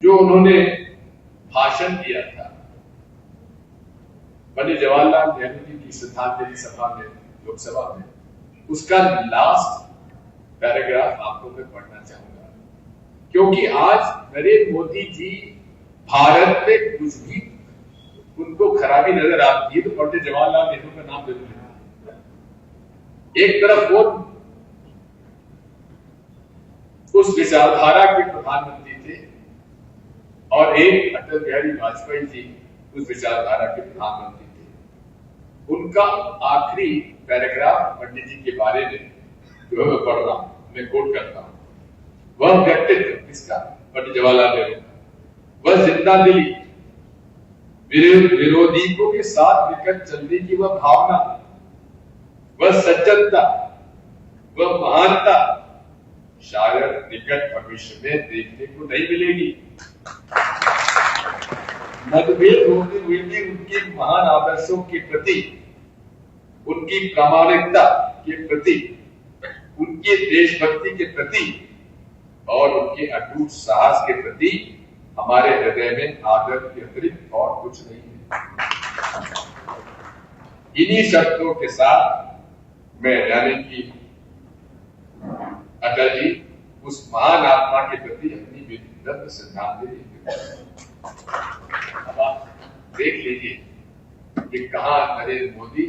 जो उन्होंने भाषण दिया था पंडित जवाहरलाल नेहरू जी की श्रद्धांजलि सभा में, लोकसभा में, उसका लास्ट पैराग्राफ आपको मैं पढ़ना चाहूंगा, क्योंकि आज नरेंद्र मोदी जी भारत में कुछ भी उनको खराबी नजर आती है तो पंडित जवाहरलाल नेहरू का नाम जरूर लेते हैं। एक तरफ वो उस विचारधारा के प्रधानमंत्री थे और एक अटल बिहारी वाजपेयी जी उस विचारधारा के प्रधानमंत्री थे। उनका आखिरी पैराग्राफ पंडित जी के बारे में जो मैं पढ़ रहा हूं, मैं कोट करता हूं, वह व्यक्तित्व किसका? पंडित जवाहरलाल नेहरू का। वह जिंदा दिली, विरोधियों के साथ निकट चलने की वह भावना, वह सज्जनता, वह महानता शायद निकट भविष्य में देखने को नहीं मिलेगी। मतभेद होते हुए भी उनके महान आदर्शों के प्रति, उनकी प्रामाणिकता के प्रति, उनके देशभक्ति के प्रति और उनके अटूट साहस के प्रति हमारे हृदय में आदर के अतिरिक्त और कुछ नहीं है। इन्हीं शब्दों के साथ मैं यानी कि अटल जी उस महान आत्मा के प्रति अपनी विनम्र श्रद्धांजलि अब आप देख लीजिए कि कहां नरेंद्र मोदी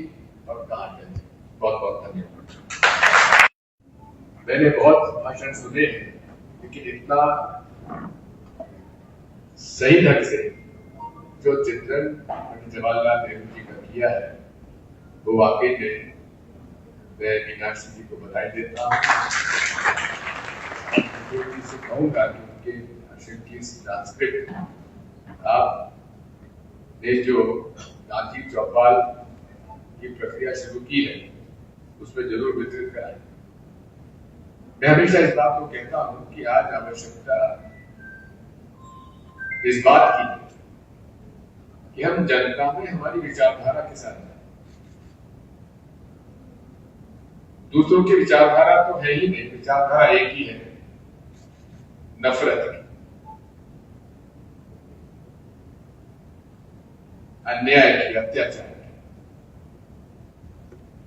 और कहां अटल जी। बहुत बहुत धन्यवाद। मैंने बहुत भाषण सुने हैं, लेकिन इतना सही ढंग से जो चित्रण पंडित जवाहरलाल नेहरू जी का किया है वो वाकई में मैं मीनाक्षी जी को बधाई देता हूँ। से कहूंगा कि उनके भाषण की ट्रांसक्रिप्ट आपने जो राजीव चौपाल की प्रक्रिया शुरू की है उसमें जरूर वितरित कराएं। मैं हमेशा इस बात को कहता हूं कि आज आवश्यकता इस बात की कि हम जनता में हमारी विचारधारा के साथ हैं। दूसरों की विचारधारा तो है ही नहीं, विचारधारा एक ही है, नफरत की, अन्याय की, अत्याचार की।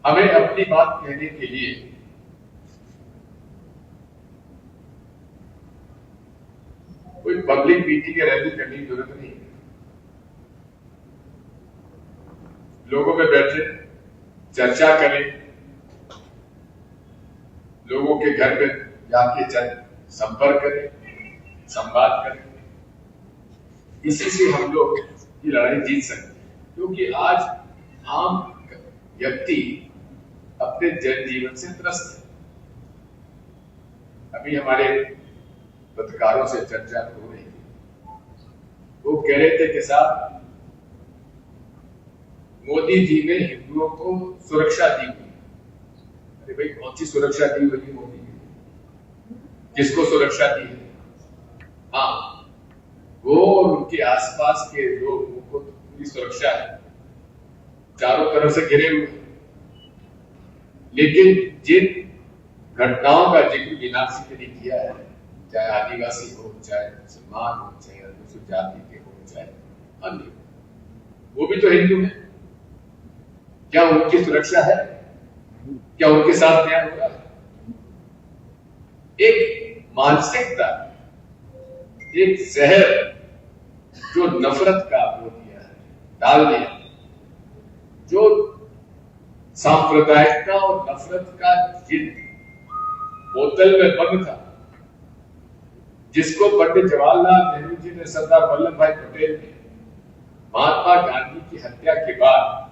हमें अपनी बात कहने के लिए कोई पब्लिक मीटिंग या रैली करने की जरूरत नहीं है। लोगों में बैठे चर्चा करें, लोगों के घर में जाके संपर्क करें, संवाद करें। इसी से हम लोग ये लड़ाई जीत सकते हैं, क्योंकि आज आम व्यक्ति अपने जनजीवन से त्रस्त है। अभी हमारे पत्रकारों से चर्चा हो रही थी, वो कह रहे थे कि साहब मोदी जी ने हिंदुओं को सुरक्षा दी हुई। अरे भाई, कौन सी सुरक्षा दी हुई है मोदी जी? किसको सुरक्षा दी है? हाँ, वो और उनके आसपास के लोगों को पूरी सुरक्षा है, चारों तरफ से घिरे हुए। लेकिन जिन घटनाओं का जिक्र मीनाक्षी के लिए किया है, चाहे आदिवासी हो, चाहे मुसलमान हो, चाहे अनुसूचित जाति के हो, चाहे अन्य, वो भी तो हिंदू है। क्या उनकी सुरक्षा है? क्या उनके साथ न्याय होगा? एक मानसिकता, एक जहर जो नफरत का वो दिया है, डाल दिया, जो सांप्रदायिकता और नफरत का जिन बोतल में बंद था, जिसको पंडित जवाहरलाल नेहरू जी ने सरदार वल्लभ भाई पटेल ने महात्मा गांधी की हत्या के बाद